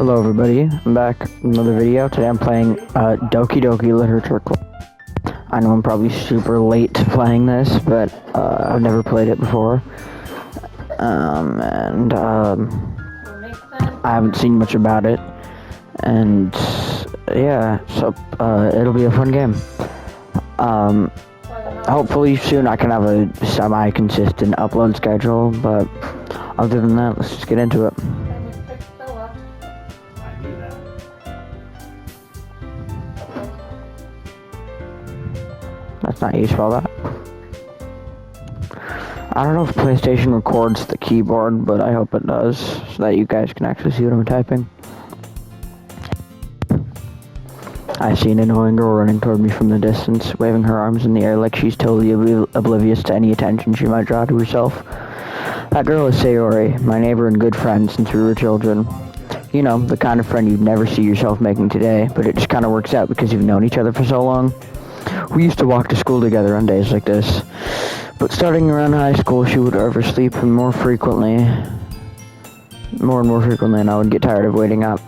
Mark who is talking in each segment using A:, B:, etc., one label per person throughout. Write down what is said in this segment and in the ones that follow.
A: Hello everybody, I'm back with another video. Today I'm playing Ddlc Literature Club. I know I'm probably super late to playing this, but I've never played it before. I haven't seen much about it. And yeah, so it'll be a fun game. Hopefully soon I can have a semi-consistent upload schedule, but other than that, let's just get into it. That's not how you spell that. I don't know if PlayStation records the keyboard, but I hope it does, so that you guys can actually see what I'm typing. I see an annoying girl running toward me from the distance, waving her arms in the air like she's totally oblivious to any attention she might draw to herself. That girl is Sayori, my neighbor and good friend since we were children. You know, the kind of friend you'd never see yourself making today, but it just kind of works out because you've known each other for so long. We used to walk to school together on days like this, but starting around high school, she would oversleep and more and more frequently, and I would get tired of waiting up.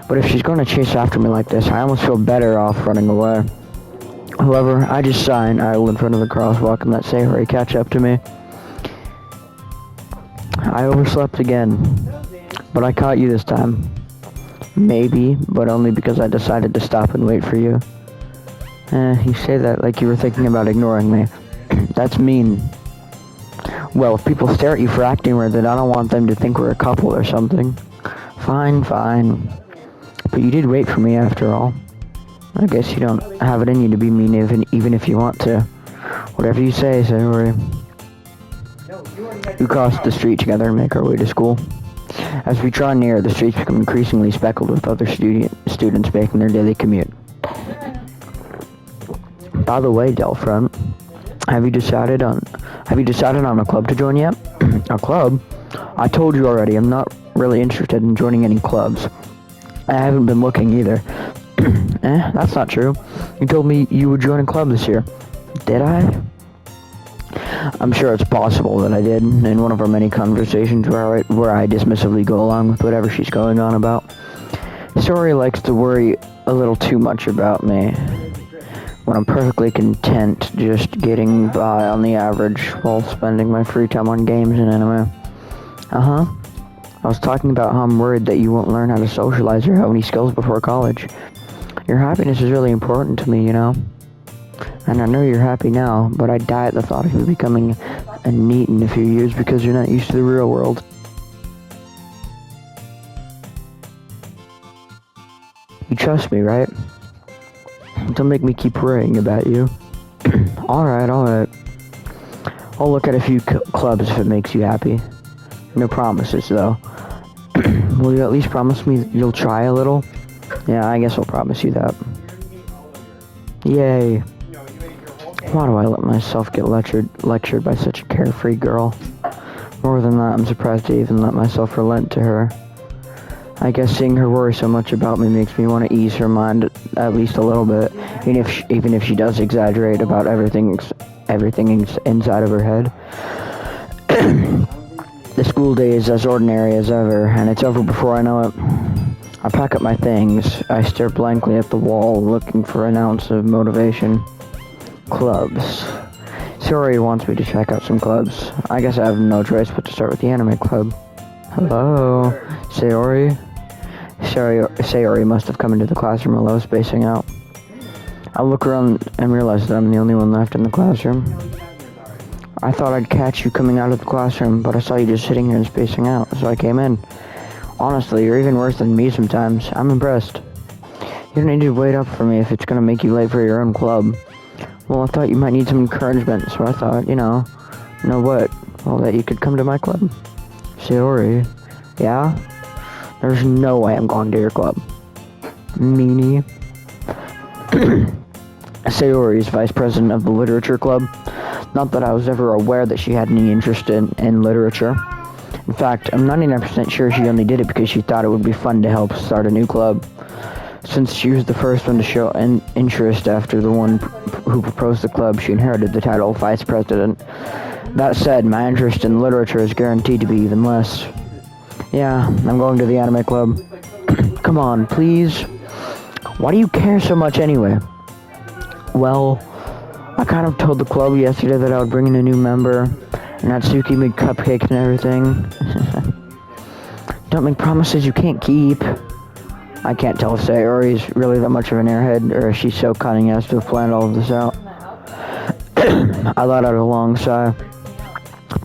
A: But if she's going to chase after me like this, I almost feel better off running away. However, I just sigh and idle in front of the crosswalk and let Sayori catch up to me. I overslept again, but I caught you this time. Maybe, but only because I decided to stop and wait for you. You say that like you were thinking about ignoring me. That's mean. Well, if people stare at you for acting weird, then I don't want them to think we're a couple or something. Fine. But you did wait for me after all. I guess you don't have it in you to be mean even if you want to. Whatever you say, Sayori. We cross the street together and make our way to school. As we draw near, the streets become increasingly speckled with other students making their daily commute. By the way, Delfront, have you decided on a club to join yet? A club? I told you already, I'm not really interested in joining any clubs. I haven't been looking either. That's not true. You told me you would join a club this year. Did I? I'm sure it's possible that I did in one of our many conversations where I dismissively go along with whatever she's going on about. Sayori likes to worry a little too much about me, when I'm perfectly content just getting by on the average while spending my free time on games and anime. I was talking about how I'm worried that you won't learn how to socialize or have any skills before college. Your happiness is really important to me, you know? And I know you're happy now, but I die at the thought of you becoming a NEET in a few years because you're not used to the real world. You trust me, right? Don't make me keep worrying about you. Alright. I'll look at a few clubs if it makes you happy. No promises, though. Will you at least promise me you'll try a little? Yeah, I guess I'll promise you that. Yay. Why do I let myself get lectured by such a carefree girl? More than that, I'm surprised I even let myself relent to her. I guess seeing her worry so much about me makes me want to ease her mind at least a little bit, even if she does exaggerate about everything inside of her head. The school day is as ordinary as ever, and it's over before I know it. I pack up my things. I stare blankly at the wall, looking for an ounce of motivation. Clubs. Sayori wants me to check out some clubs. I guess I have no choice but to start with the anime club. Hello, Sayori? Sayori must have come into the classroom while I was spacing out. I look around and realize that I'm the only one left in the classroom. I thought I'd catch you coming out of the classroom, but I saw you just sitting here and spacing out, so I came in. Honestly, you're even worse than me sometimes. I'm impressed. You don't need to wait up for me if it's gonna make you late for your own club. Well, I thought you might need some encouragement, so I thought, you know what? Well, that you could come to my club. Sayori, yeah? There's no way I'm going to your club. Meanie. Sayori is vice president of the literature club. Not that I was ever aware that she had any interest in literature. In fact, I'm 99% sure she only did it because she thought it would be fun to help start a new club. Since she was the first one to show an interest after the one who proposed the club, she inherited the title of vice president. That said, my interest in literature is guaranteed to be even less. Yeah, I'm going to the anime club. Come on, please. Why do you care so much anyway? Well, I kind of told the club yesterday that I would bring in a new member, and Natsuki made cupcakes and everything. Don't make promises you can't keep. I can't tell if Sayori's really that much of an airhead, or if she's so cunning as to have planned all of this out. I let out a long sigh.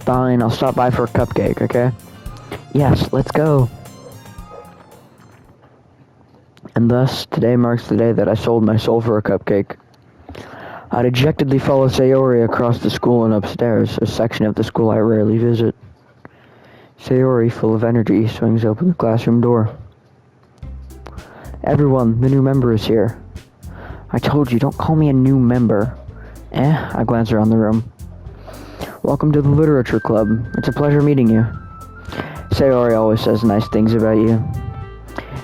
A: Fine, I'll stop by for a cupcake, okay? Yes, let's go. And thus, today marks the day that I sold my soul for a cupcake. I dejectedly follow Sayori across the school and upstairs, a section of the school I rarely visit. Sayori, full of energy, swings open the classroom door. Everyone, the new member is here. I told you, don't call me a new member. I glance around the room. Welcome to the literature club. It's a pleasure meeting you. Sayori always says nice things about you.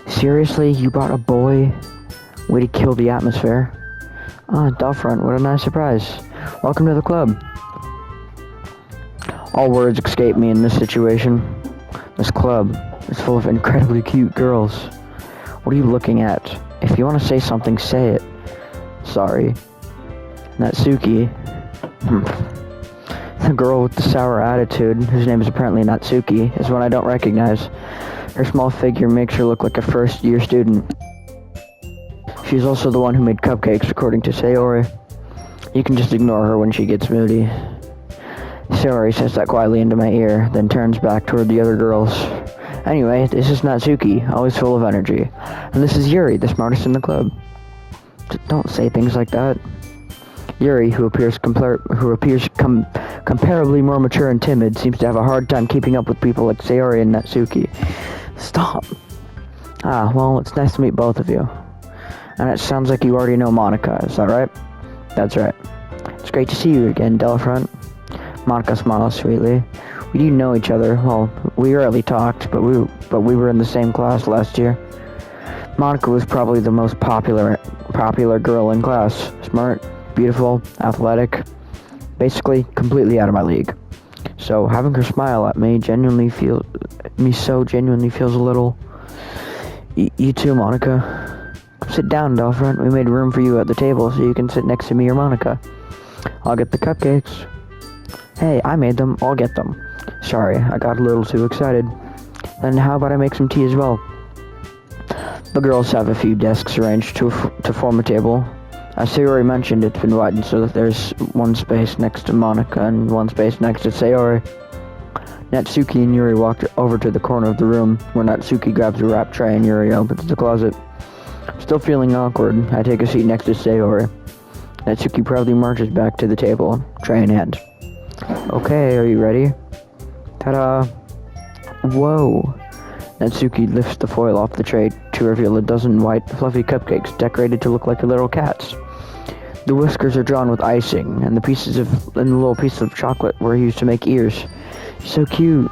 A: Seriously, you brought a boy? Way to kill the atmosphere. Ddlc, what a nice surprise. Welcome to the club. All words escape me in this situation. This club is full of incredibly cute girls. What are you looking at? If you want to say something, say it. Sorry. Natsuki. The girl with the sour attitude, whose name is apparently Natsuki, is one I don't recognize. Her small figure makes her look like a first-year student. She's also the one who made cupcakes, according to Sayori. You can just ignore her when she gets moody. Sayori says that quietly into my ear, then turns back toward the other girls. Anyway, this is Natsuki, always full of energy. And this is Yuri, the smartest in the club. Don't say things like that. Yuri, who appears comparably more mature and timid, seems to have a hard time keeping up with people like Sayori and Natsuki. Stop. Well, it's nice to meet both of you. And it sounds like you already know Monica, is that right? That's right. It's great to see you again, Ddlc. Monica smiles sweetly. We do know each other. Well, we rarely talked, but we were in the same class last year. Monica was probably the most popular girl in class. Smart, beautiful, athletic, basically completely out of my league. So having her smile at me genuinely feels a little. You too, Monica. Sit down, Ddlc. We made room for you at the table so you can sit next to me or Monica. I'll get the cupcakes. Hey, I made them. I'll get them. Sorry, I got a little too excited. Then how about I make some tea as well? The girls have a few desks arranged to form a table. As Sayori mentioned, it's been widened so that there's one space next to Monica and one space next to Sayori. Natsuki and Yuri walked over to the corner of the room, where Natsuki grabs a wrap tray and Yuri opens the closet. Still feeling awkward, I take a seat next to Sayori. Natsuki proudly marches back to the table, tray in hand. Okay, are you ready? Ta-da! Whoa! Natsuki lifts the foil off the tray to reveal a dozen white, fluffy cupcakes decorated to look like little cats. The whiskers are drawn with icing, and the little pieces of chocolate were used to make ears. So cute.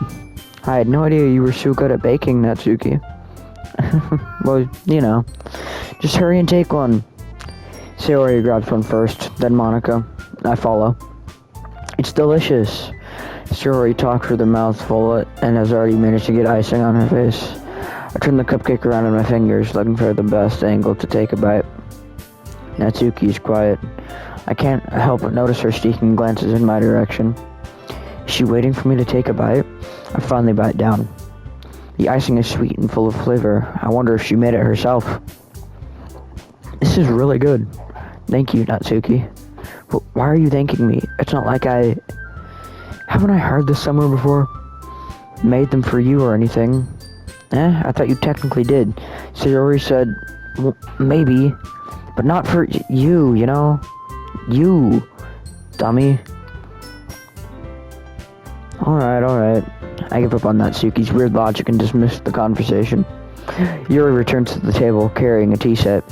A: I had no idea you were so good at baking, Natsuki. Well, you know. Just hurry and take one. Sayori grabs one first, then Monica. I follow. It's delicious. Sayori talks with her mouth full and has already managed to get icing on her face. I turn the cupcake around in my fingers, looking for the best angle to take a bite. Natsuki is quiet. I can't help but notice her sneaking glances in my direction. Is she waiting for me to take a bite? I finally bite down. The icing is sweet and full of flavor. I wonder if she made it herself. This is really good. Thank you, Natsuki. But why are you thanking me? It's not like haven't I heard this somewhere before? Made them for you or anything? I thought you technically did. Sayori said, well, maybe, but not for you, you know? You, dummy. Alright. I give up on Natsuki's weird logic and dismiss the conversation. Yuri returns to the table, carrying a tea set.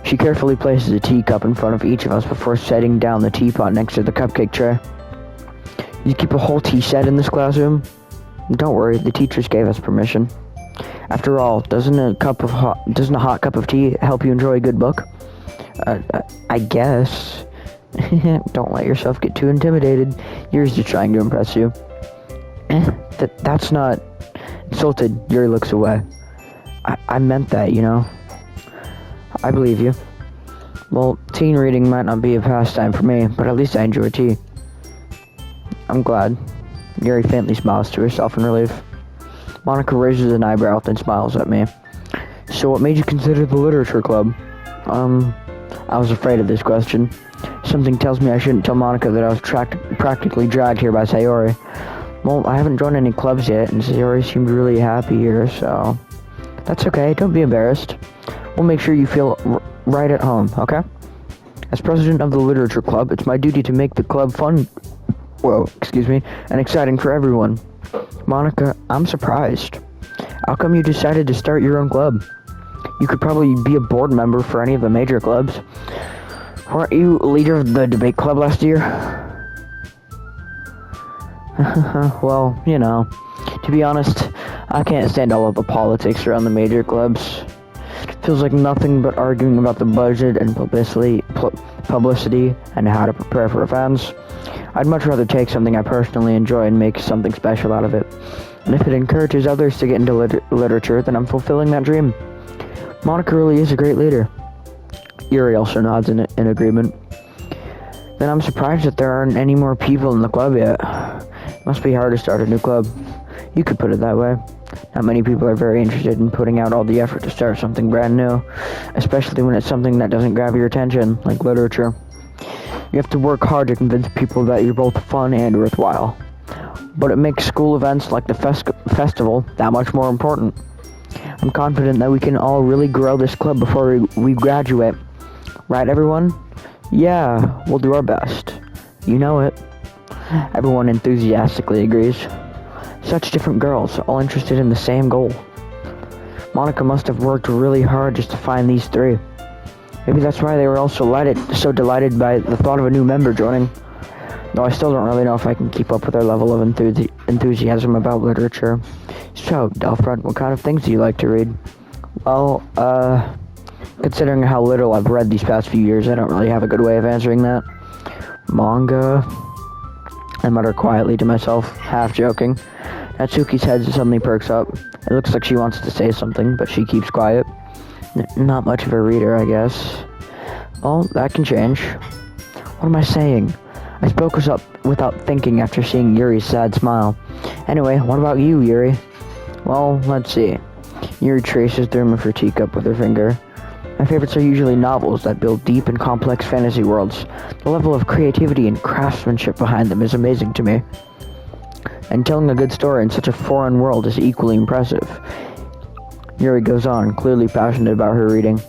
A: She carefully places a teacup in front of each of us before setting down the teapot next to the cupcake tray. You keep a whole tea set in this classroom? Don't worry, the teachers gave us permission. After all, doesn't a hot cup of tea help you enjoy a good book? I guess. Don't let yourself get too intimidated. Yuri's just trying to impress you. That's not... Insulted, Yuri looks away. I meant that, you know? I believe you. Well, teen reading might not be a pastime for me, but at least I enjoy tea. I'm glad. Yuri faintly smiles to herself in relief. Monica raises an eyebrow, then smiles at me. So what made you consider the literature club? I was afraid of this question. Something tells me I shouldn't tell Monica that I was practically dragged here by Sayori. Well, I haven't joined any clubs yet, and Sayori seemed really happy here, so... That's okay, don't be embarrassed. We'll make sure you feel right at home, okay? As president of the literature club, it's my duty to make the club fun... and exciting for everyone. Monica, I'm surprised. How come you decided to start your own club? You could probably be a board member for any of the major clubs. Weren't you leader of the debate club last year? Well, you know, to be honest, I can't stand all of the politics around the major clubs. It feels like nothing but arguing about the budget and publicity and how to prepare for events. I'd much rather take something I personally enjoy and make something special out of it. And if it encourages others to get into literature, then I'm fulfilling that dream. Monica really is a great leader. Yuri also nods in agreement. Then I'm surprised that there aren't any more people in the club yet. It must be hard to start a new club. You could put it that way. Not many people are very interested in putting out all the effort to start something brand new, especially when it's something that doesn't grab your attention, like literature. You have to work hard to convince people that you're both fun and worthwhile. But it makes school events like the festival that much more important. I'm confident that we can all really grow this club before we graduate. Right, everyone? Yeah, we'll do our best. You know it. Everyone enthusiastically agrees. Such different girls, all interested in the same goal. Monica must have worked really hard just to find these three. Maybe that's why they were all so delighted by the thought of a new member joining. Though I still don't really know if I can keep up with their level of enthusiasm about literature. So, Ddlc, what kind of things do you like to read? Well, considering how little I've read these past few years, I don't really have a good way of answering that. Manga? I mutter quietly to myself, half joking. Natsuki's head suddenly perks up. It looks like she wants to say something, but she keeps quiet. Not much of a reader, I guess. Well, that can change. What am I saying? I spoke without thinking after seeing Yuri's sad smile. Anyway, what about you, Yuri? Well, let's see. Yuri traces the rim of her teacup with her finger. My favorites are usually novels that build deep and complex fantasy worlds. The level of creativity and craftsmanship behind them is amazing to me. And telling a good story in such a foreign world is equally impressive. Yuri goes on, clearly passionate about her reading.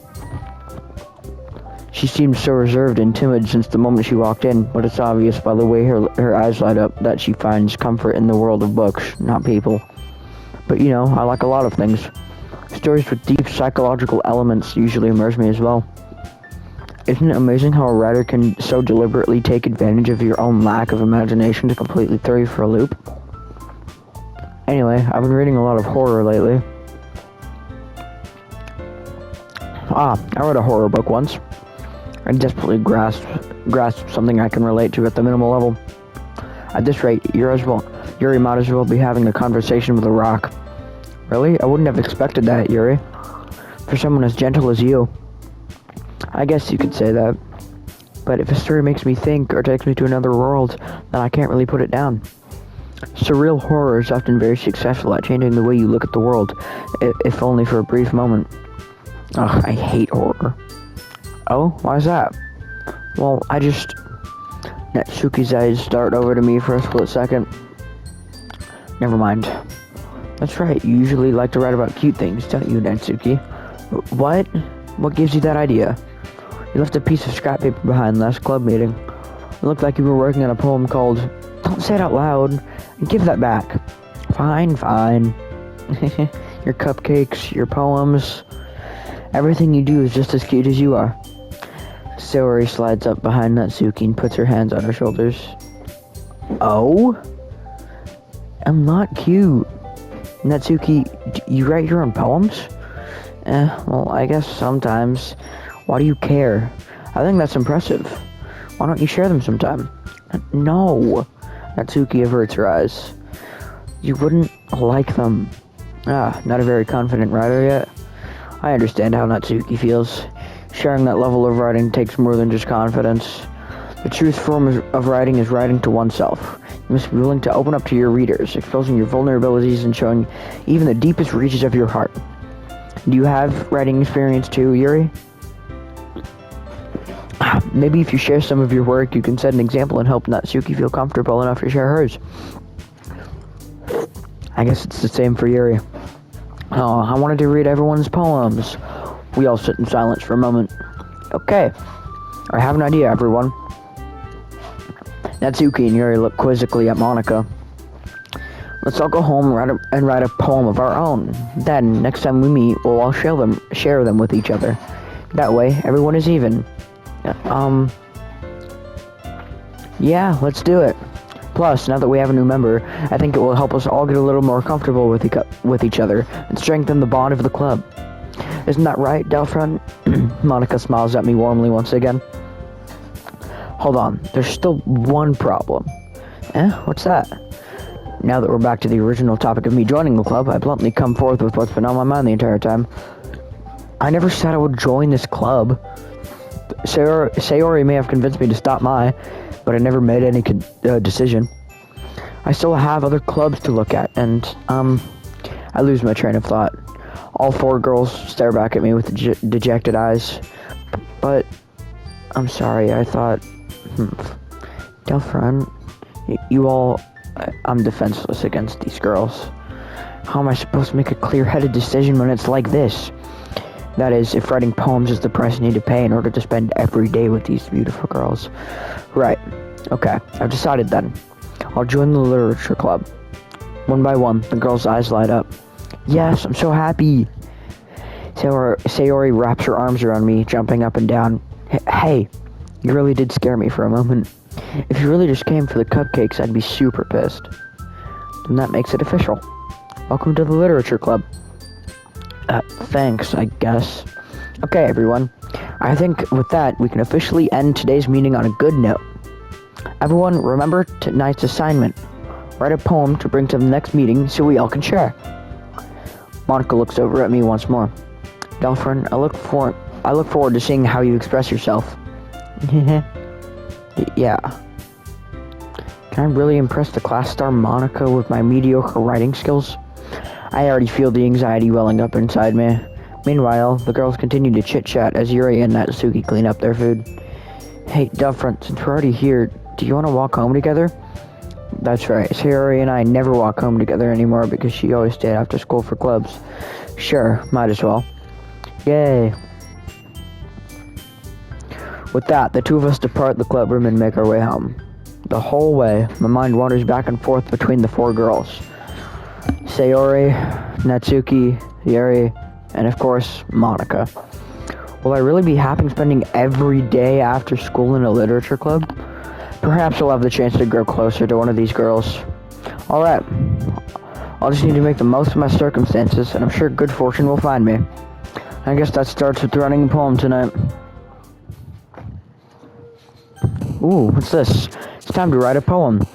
A: She seemed so reserved and timid since the moment she walked in, but it's obvious by the way her eyes light up that she finds comfort in the world of books, not people. But you know, I like a lot of things. Stories with deep psychological elements usually immerse me as well. Isn't it amazing how a writer can so deliberately take advantage of your own lack of imagination to completely throw you for a loop? Anyway, I've been reading a lot of horror lately. I read a horror book once. I desperately grasped something I can relate to at the minimal level. At this rate, Yuri might as well be having a conversation with a rock. Really? I wouldn't have expected that, Yuri. For someone as gentle as you. I guess you could say that. But if a story makes me think or takes me to another world, then I can't really put it down. Surreal horror is often very successful at changing the way you look at the world, if only for a brief moment. Ugh, I hate horror. Oh, why is that? Well, Natsuki's eyes dart over to me for a split second. Never mind. That's right, you usually like to write about cute things, don't you, Natsuki? What? What gives you that idea? You left a piece of scrap paper behind last club meeting. It looked like you were working on a poem called... Don't say it out loud. Give that back. Fine. Your cupcakes, your poems... Everything you do is just as cute as you are. Sayori slides up behind Natsuki and puts her hands on her shoulders. Oh? I'm not cute. Natsuki, you write your own poems? Well, I guess sometimes. Why do you care? I think that's impressive. Why don't you share them sometime? No. Natsuki averts her eyes. You wouldn't like them. Not a very confident writer yet. I understand how Natsuki feels. Sharing that level of writing takes more than just confidence. The truest form of writing is writing to oneself. You must be willing to open up to your readers, exposing your vulnerabilities and showing even the deepest reaches of your heart. Do you have writing experience too, Yuri? Maybe if you share some of your work, you can set an example and help Natsuki feel comfortable enough to share hers. I guess it's the same for Yuri. Oh, I wanted to read everyone's poems. We all sit in silence for a moment. Okay, I have an idea, everyone. Natsuki and Yuri look quizzically at Monica. Let's all go home and write a poem of our own. Then, next time we meet, we'll all share them with each other. That way, everyone is even. Yeah, let's do it. Plus, now that we have a new member, I think it will help us all get a little more comfortable with each other and strengthen the bond of the club. Isn't that right, Ddlc? Monica smiles at me warmly once again. Hold on, there's still one problem. What's that? Now that we're back to the original topic of me joining the club, I bluntly come forth with what's been on my mind the entire time. I never said I would join this club. Sayori may have convinced me to stop by, but I never made any decision. I still have other clubs to look at, and, I lose my train of thought. All four girls stare back at me with dejected eyes. But, I'm sorry, I thought, Ddlc, you all, I'm defenseless against these girls. How am I supposed to make a clear-headed decision when it's like this? That is, if writing poems is the price I need to pay in order to spend every day with these beautiful girls. Right. Okay, I've decided then. I'll join the literature club. One by one, the girls' eyes light up. Yes, I'm so happy. Sayori wraps her arms around me, jumping up and down. Hey, you really did scare me for a moment. If you really just came for the cupcakes, I'd be super pissed. Then that makes it official. Welcome to the literature club. Thanks, I guess. Okay, everyone. I think with that, we can officially end today's meeting on a good note. Everyone, remember tonight's assignment. Write a poem to bring to the next meeting so we all can share. Monica looks over at me once more. Ddlc, I look forward to seeing how you express yourself. Yeah. Can I really impress the class star Monica with my mediocre writing skills? I already feel the anxiety welling up inside me. Meanwhile, the girls continue to chit-chat as Yuri and Natsuki clean up their food. Hey, Ddlc, since we're already here, do you want to walk home together? That's right, Sayori and I never walk home together anymore because she always stayed after school for clubs. Sure, might as well. Yay. With that, the two of us depart the club room and make our way home. The whole way, my mind wanders back and forth between the four girls. Sayori, Natsuki, Yuri, and of course, Monica. Will I really be happy spending every day after school in a literature club? Perhaps I'll have the chance to grow closer to one of these girls. Alright, I'll just need to make the most of my circumstances, and I'm sure good fortune will find me. I guess that starts with writing a poem tonight. Ooh, what's this? It's time to write a poem.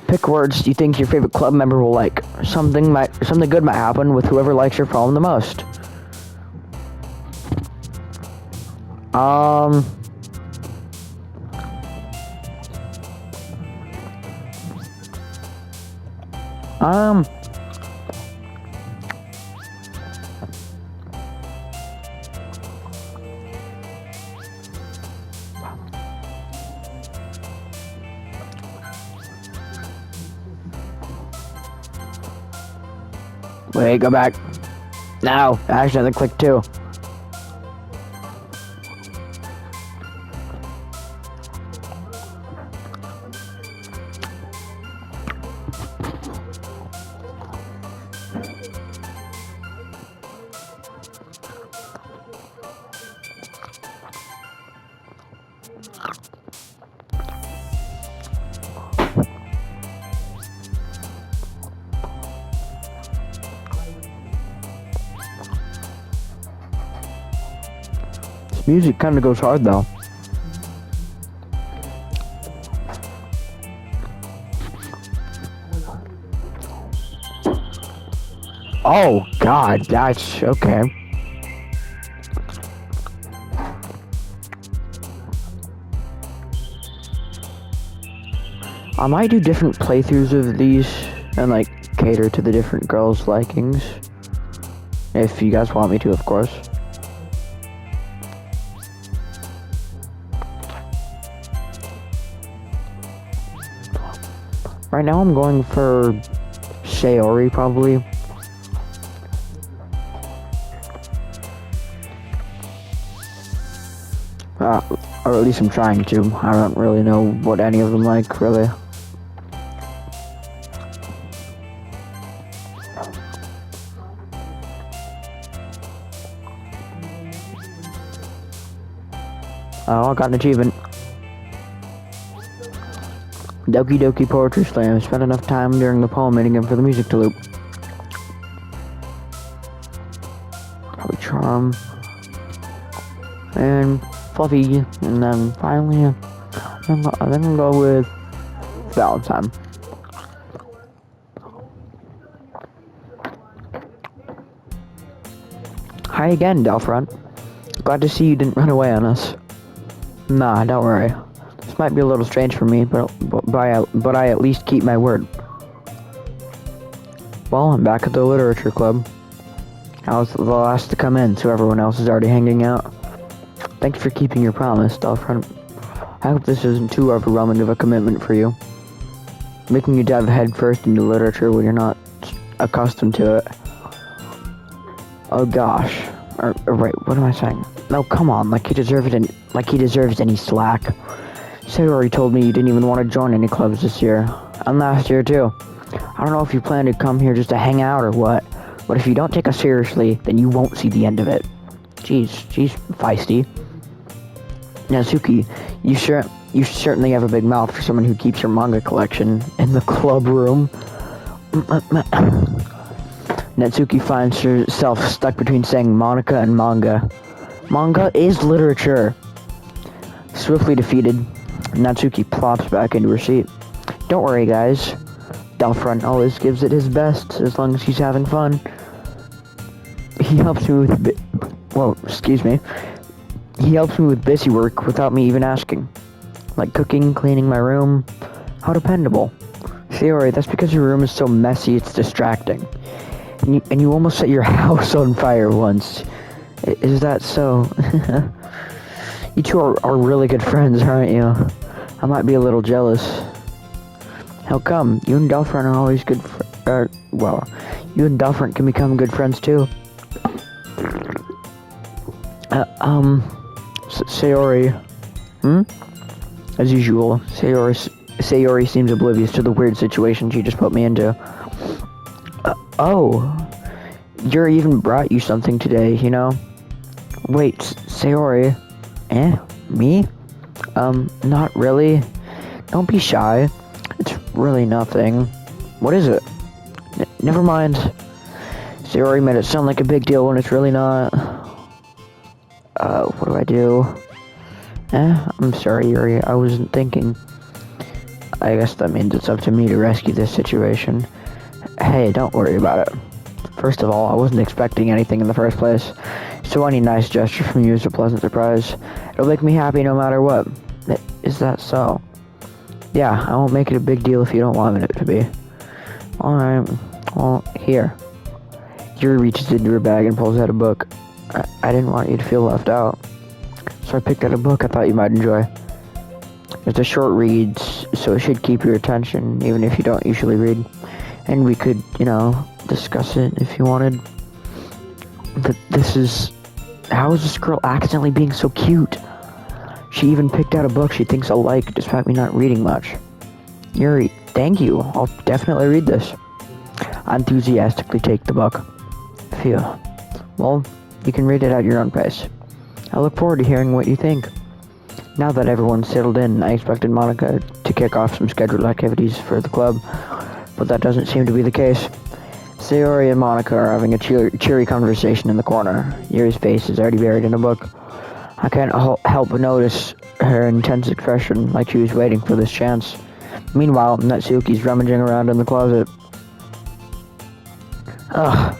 A: Pick words you think your favorite club member will like. Something good might happen with whoever likes your poem the most. Wait, go back. Now, actually, another click too. Music kind of goes hard though. Oh God, that's okay. I might do different playthroughs of these and like cater to the different girls' likings. If you guys want me to, of course. Right now I'm going for Sayori probably. Or at least I'm trying to. I don't really know what any of them like, really. Oh, I got an achievement. Ddlc Poetry Slam. Spent enough time during the poem meeting for the music to loop. Probably Charm. And Fluffy. And then finally, I'm gonna go with Valentine. Hi again, Delfront. Glad to see you didn't run away on us. Nah, don't worry. This might be a little strange for me, but I at least keep my word. Well, I'm back at the literature club. I was the last to come in, so everyone else is already hanging out. Thanks for keeping your promise, Delfront. I hope this isn't too overwhelming of a commitment for you. Making you dive headfirst into literature when you're not accustomed to it. Oh gosh. Wait, what am I saying? No, come on, like he deserves any slack. Sayori told me you didn't even want to join any clubs this year. And last year too. I don't know if you plan to come here just to hang out or what, but if you don't take us seriously, then you won't see the end of it. Jeez, feisty. Natsuki, you certainly have a big mouth for someone who keeps your manga collection in the club room. Natsuki finds herself stuck between saying Monica and manga. Manga is literature. Swiftly defeated, Natsuki plops back into her seat. Don't worry, guys. Delfront always gives it his best, as long as he's having fun. He helps me with He helps me with busy work without me even asking. Like cooking, cleaning my room. How dependable. Sayori, that's because your room is so messy it's distracting. And you almost set your house on fire once. Is that so? You two are really good friends, aren't you? I might be a little jealous. How come? You and Delfront are always good you and Delfront can become good friends too. Sayori. As usual, Sayori seems oblivious to the weird situation she just put me into. Oh, Yuri even brought you something today, you know? Wait, Sayori. Me? Not really. Don't be shy. It's really nothing. What is it? Never mind. Sayori made it sound like a big deal when it's really not. What do I do? I'm sorry, Yuri. I wasn't thinking. I guess that means it's up to me to rescue this situation. Hey, don't worry about it. First of all, I wasn't expecting anything in the first place, so any nice gesture from you is a pleasant surprise. It'll make me happy no matter what. Is that so? Yeah, I won't make it a big deal if you don't want it to be. Alright, well, here. Yuri reaches into her bag and pulls out a book. I didn't want you to feel left out, so I picked out a book I thought you might enjoy. It's a short read, so it should keep your attention, even if you don't usually read. And we could, discuss it if you wanted. But how is this girl accidentally being so cute? She even picked out a book she thinks I'll like, despite me not reading much. Yuri, thank you. I'll definitely read this. I enthusiastically take the book. Phew. Well, you can read it at your own pace. I look forward to hearing what you think. Now that everyone's settled in, I expected Monica to kick off some scheduled activities for the club, but that doesn't seem to be the case. Sayori and Monica are having a cheery conversation in the corner. Yuri's face is already buried in a book. I can't help but notice her intense expression, like she was waiting for this chance. Meanwhile, Natsuki's rummaging around in the closet. Ugh.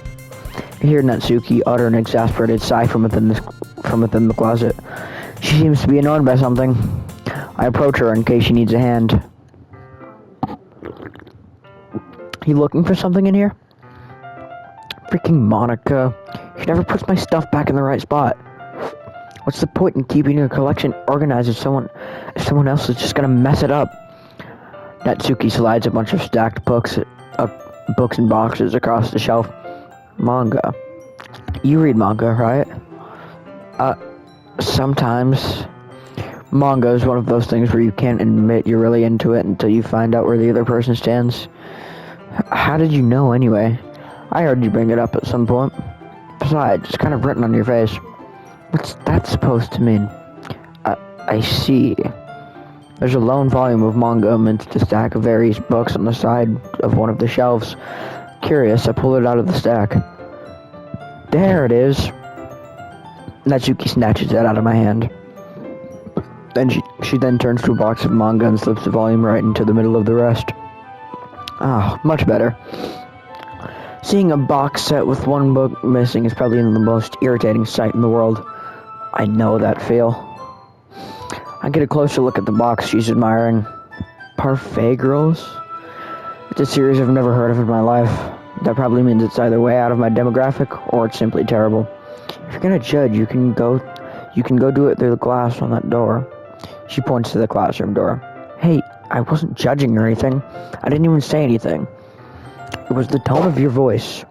A: I hear Natsuki utter an exasperated sigh from within the closet. She seems to be annoyed by something. I approach her in case she needs a hand. You looking for something in here? Freaking Monica. She never puts my stuff back in the right spot. What's the point in keeping your collection organized if someone else is just gonna mess it up? Natsuki slides a bunch of stacked books and boxes across the shelf. Manga. You read manga, right? Sometimes. Manga is one of those things where you can't admit you're really into it until you find out where the other person stands. How did you know, anyway? I heard you bring it up at some point. Besides, it's kind of written on your face. What's that supposed to mean? I see. There's a lone volume of manga amidst a stack of various books on the side of one of the shelves. Curious, I pull it out of the stack. There it is. Natsuki snatches it out of my hand. Then she then turns to a box of manga and slips the volume right into the middle of the rest. Ah, much better. Seeing a box set with one book missing is probably the most irritating sight in the world. I know that feel. I get a closer look at the box she's admiring. Parfait Girls? It's a series I've never heard of in my life. That probably means it's either way out of my demographic or it's simply terrible. If you're gonna judge, you can go do it through the glass on that door. She points to the classroom door. Hey, I wasn't judging or anything. I didn't even say anything. It was the tone of your voice.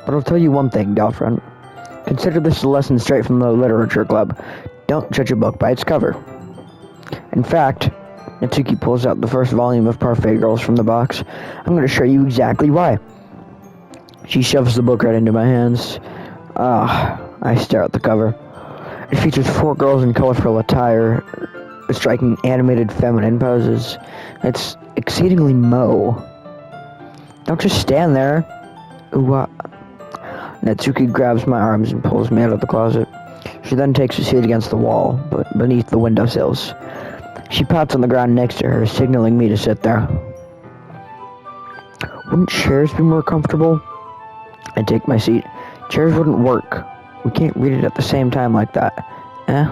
A: But I'll tell you one thing, girlfriend. Consider this a lesson straight from the literature club. Don't judge a book by its cover. In fact, Natsuki pulls out the first volume of Parfait Girls from the box. I'm going to show you exactly why. She shoves the book right into my hands. I stare at the cover. It features 4 girls in colorful attire, striking animated feminine poses. It's exceedingly Mo. Don't just stand there. Natsuki grabs my arms and pulls me out of the closet. She then takes a seat against the wall, but beneath the windowsills. She pats on the ground next to her, signaling me to sit there. Wouldn't chairs be more comfortable? I take my seat. Chairs wouldn't work. We can't read it at the same time like that.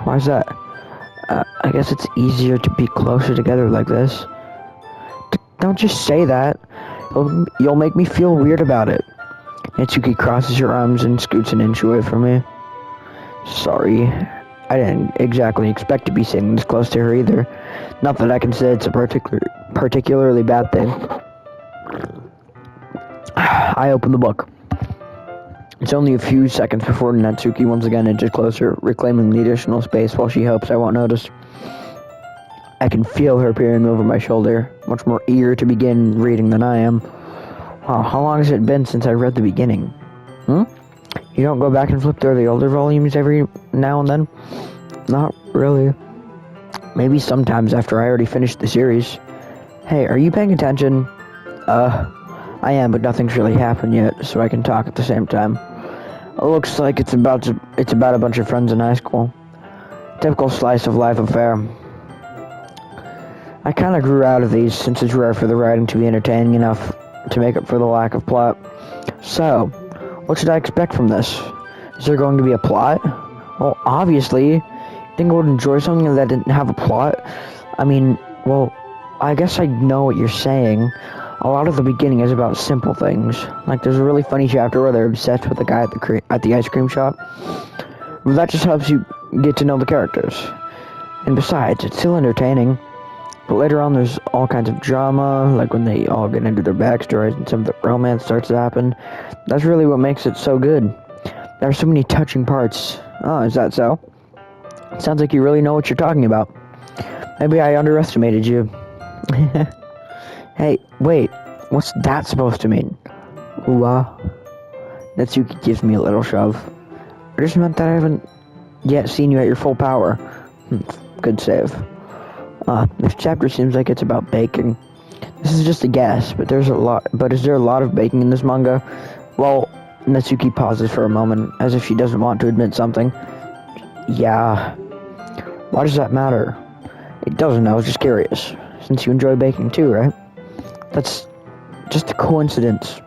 A: Why's that? I guess it's easier to be closer together like this. Don't just say that. You'll make me feel weird about it. Natsuki crosses her arms and scoots an inch away from me. Sorry. I didn't exactly expect to be sitting this close to her either. Not that I can say it's a particularly bad thing. I open the book. It's only a few seconds before Natsuki once again inches closer, reclaiming the additional space while she hopes I won't notice. I can feel her peering over my shoulder, much more eager to begin reading than I am. Wow, how long has it been since I read the beginning? You don't go back and flip through the older volumes every now and then? Not really. Maybe sometimes after I already finished the series. Hey, are you paying attention? I am, but nothing's really happened yet, so I can talk at the same time. It looks like it's about a bunch of friends in high school. Typical slice of life affair. I kinda grew out of these since it's rare for the writing to be entertaining enough to make up for the lack of plot. So, what should I expect from this? Is there going to be a plot? Well, obviously. You think I would enjoy something that didn't have a plot? I guess I know what you're saying. A lot of the beginning is about simple things. Like, there's a really funny chapter where they're obsessed with the guy at the ice cream shop. But that just helps you get to know the characters. And besides, it's still entertaining. But later on, there's all kinds of drama, like when they all get into their backstories and some of the romance starts to happen. That's really what makes it so good. There are so many touching parts. Oh, is that so? It sounds like you really know what you're talking about. Maybe I underestimated you. Hey, wait. What's that supposed to mean? Natsuki gives me a little shove. I just meant that I haven't yet seen you at your full power. Good save. This chapter seems like it's about baking. This is just a guess, but is there a lot of baking in this manga? Well, Natsuki pauses for a moment, as if she doesn't want to admit something. Yeah. Why does that matter? It doesn't, I was just curious. Since you enjoy baking too, right? That's just a coincidence.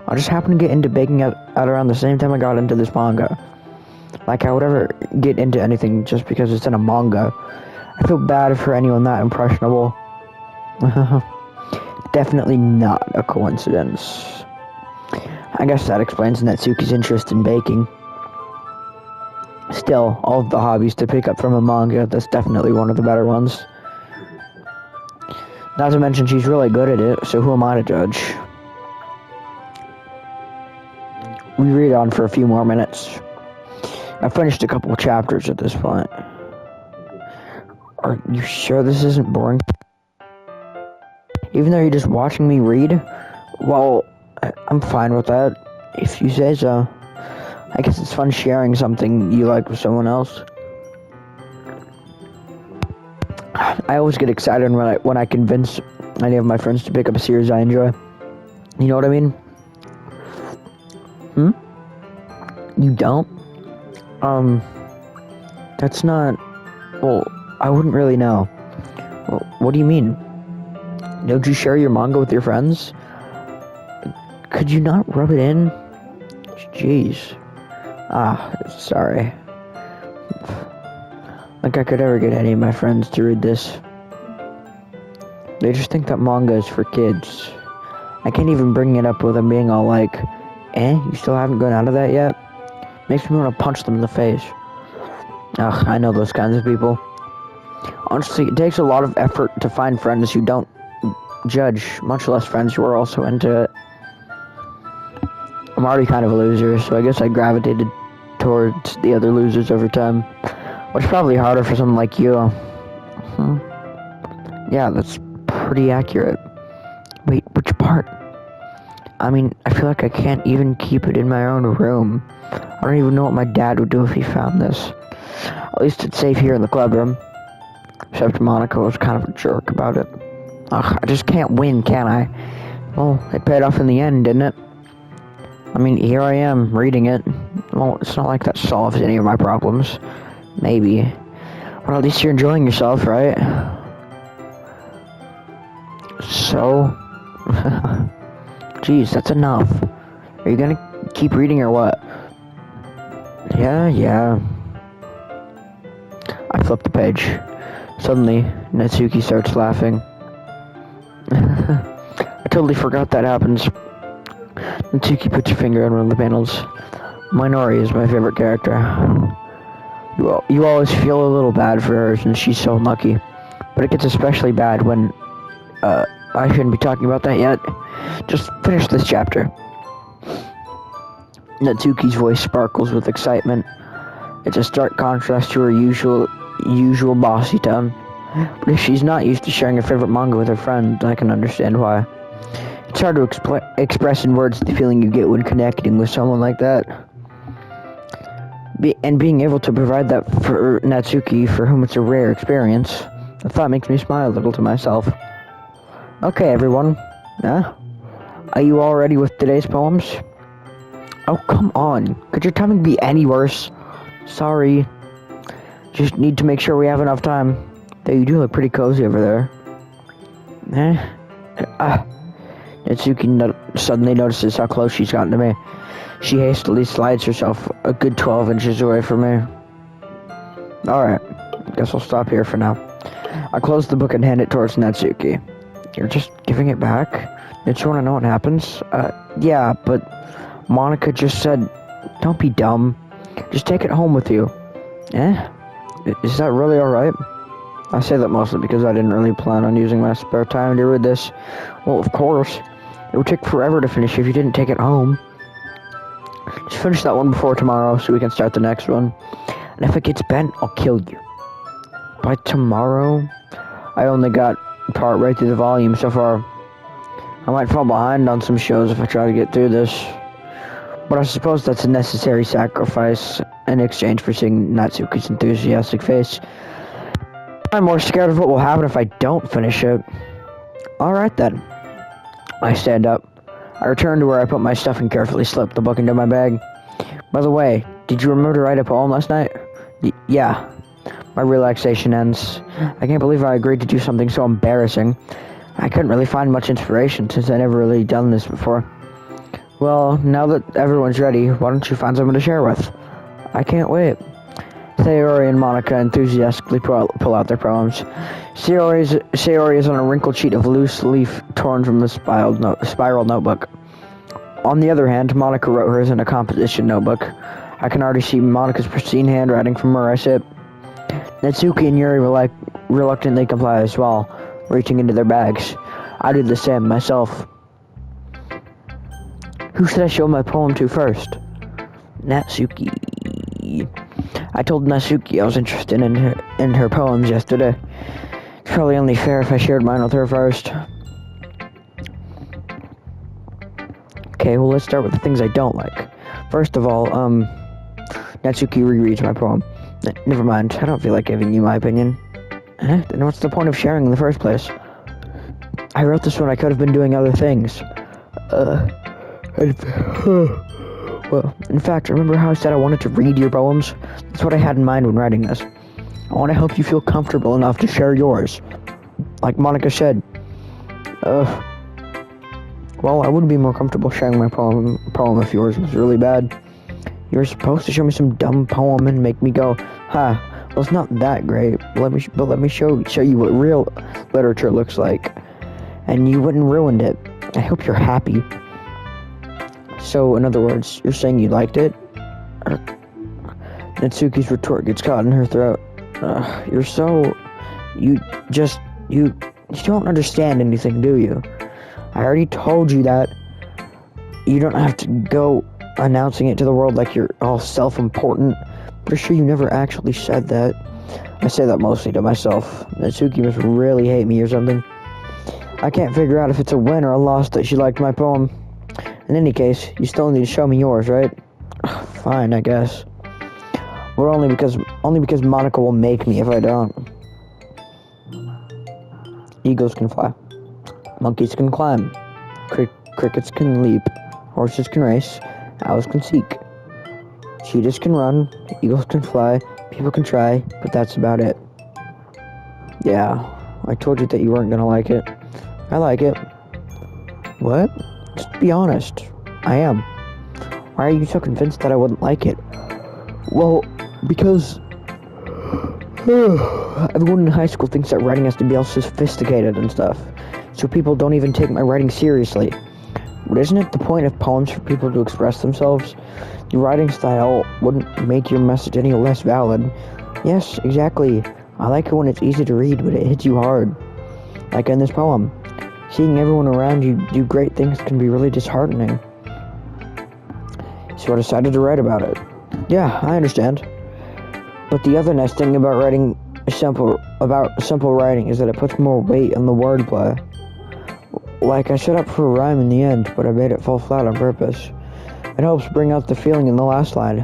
A: I just happened to get into baking at around the same time I got into this manga. Like, I would ever get into anything just because it's in a manga. I feel bad for anyone that impressionable. definitely not a coincidence. I guess that explains Natsuki's interest in baking. Still, all of the hobbies to pick up from a manga, that's definitely one of the better ones. Not to mention she's really good at it, so who am I to judge? We read on for a few more minutes. I finished a couple of chapters at this point. Are you sure this isn't boring? Even though you're just watching me read? Well, I'm fine with that, if you say so. I guess it's fun sharing something you like with someone else. I always get excited when I convince any of my friends to pick up a series I enjoy. You know what I mean? You don't? That's not... Well, I wouldn't really know. Well, what do you mean? Don't you share your manga with your friends? Could you not rub it in? Jeez. Sorry. Like I could ever get any of my friends to read this. They just think that manga is for kids. I can't even bring it up with them being all like, you still haven't gone out of that yet? Makes me want to punch them in the face. Ugh, I know those kinds of people. Honestly, it takes a lot of effort to find friends who don't judge, much less friends who are also into it. I'm already kind of a loser, so I guess I gravitated towards the other losers over time. Which is probably harder for someone like you. Yeah, that's pretty accurate. Wait, which part? I mean, I feel like I can't even keep it in my own room. I don't even know what my dad would do if he found this. At least it's safe here in the club room. Except Monica was kind of a jerk about it. Ugh, I just can't win, can I? Well, it paid off in the end, didn't it? I mean, here I am, reading it. Well, it's not like that solves any of my problems. Maybe. Well, at least you're enjoying yourself, right? So? Jeez, that's enough. Are you gonna keep reading or what? Yeah. I flip the page. Suddenly, Natsuki starts laughing. I totally forgot that happens. Natsuki puts her finger on one of the panels. Minori is my favorite character. You always feel a little bad for her since she's so unlucky. But it gets especially bad when... I shouldn't be talking about that yet. Just finish this chapter. Natsuki's voice sparkles with excitement. It's a stark contrast to her usual bossy tone. But if she's not used to sharing her favorite manga with her friends, I can understand why. It's hard to express in words the feeling you get when connecting with someone like that. And being able to provide that for Natsuki, for whom it's a rare experience, the thought makes me smile a little to myself. Okay, everyone. Are you all ready with today's poems? Oh, come on. Could your timing be any worse? Sorry. Just need to make sure we have enough time. Though you do look pretty cozy over there. Natsuki suddenly notices how close she's gotten to me. She hastily slides herself a good 12 inches away from me. Alright, guess I'll stop here for now. I close the book and hand it towards Natsuki. You're just giving it back? Did you want to know what happens? Yeah, but Monica just said, don't be dumb. Just take it home with you. Is that really alright? I say that mostly because I didn't really plan on using my spare time to read this. Well, of course. It would take forever to finish if you didn't take it home. Just finish that one before tomorrow so we can start the next one. And if it gets bent, I'll kill you. By tomorrow? I only got part right through the volume so far. I might fall behind on some shows if I try to get through this. But I suppose that's a necessary sacrifice in exchange for seeing Natsuki's enthusiastic face. I'm more scared of what will happen if I don't finish it. Alright then. I stand up. I return to where I put my stuff and carefully slip the book into my bag. By the way, did you remember to write a poem last night? Yeah. My relaxation ends. I can't believe I agreed to do something so embarrassing. I couldn't really find much inspiration since I never really done this before. Well, now that everyone's ready, why don't you find someone to share with? I can't wait. Sayori and Monica enthusiastically pull out their poems. Sayori is on a wrinkled sheet of loose leaf torn from the spiral notebook. On the other hand, Monica wrote hers in a composition notebook. I can already see Monica's pristine handwriting from where I sit. Natsuki and Yuri reluctantly comply as well, reaching into their bags. I do the same myself. Who should I show my poem to first? Natsuki. I told Natsuki I was interested in her poems yesterday. It's probably only fair if I shared mine with her first. Okay, well, let's start with the things I don't like. First of all, Natsuki rereads my poem. Never mind, I don't feel like giving you my opinion. Then what's the point of sharing in the first place? I wrote this when I could have been doing other things. Well, in fact, remember how I said I wanted to read your poems? That's what I had in mind when writing this. I want to help you feel comfortable enough to share yours. Like Monica said. Well, I would be more comfortable sharing my poem if yours was really bad. You were supposed to show me some dumb poem and make me go, well, it's not that great. Let me show you what real literature looks like. And you wouldn't ruin it. I hope you're happy. So, in other words, you're saying you liked it? Natsuki's retort gets caught in her throat. You don't understand anything, do you? I already told you that. You don't have to go announcing it to the world like you're all self-important. Pretty sure you never actually said that. I say that mostly to myself. Natsuki must really hate me or something. I can't figure out if it's a win or a loss that she liked my poem. In any case, you still need to show me yours, right? Fine, I guess. But only because Monica will make me if I don't. Eagles can fly. Monkeys can climb. Crickets can leap. Horses can race. Owls can seek. Cheetahs can run. Eagles can fly. People can try, but that's about it. Yeah, I told you that you weren't gonna like it. I like it. What? Just be honest. I am. Why are you so convinced that I wouldn't like it? Well, because everyone in high school thinks that writing has to be all sophisticated and stuff. So people don't even take my writing seriously. But isn't it the point of poems for people to express themselves? Your writing style wouldn't make your message any less valid. Yes, exactly. I like it when it's easy to read, but it hits you hard. Like in this poem. Seeing everyone around you do great things can be really disheartening. So I decided to write about it. Yeah, I understand. But the other nice thing about simple writing is that it puts more weight on the wordplay. Like, I set up for a rhyme in the end, but I made it fall flat on purpose. It helps bring out the feeling in the last line.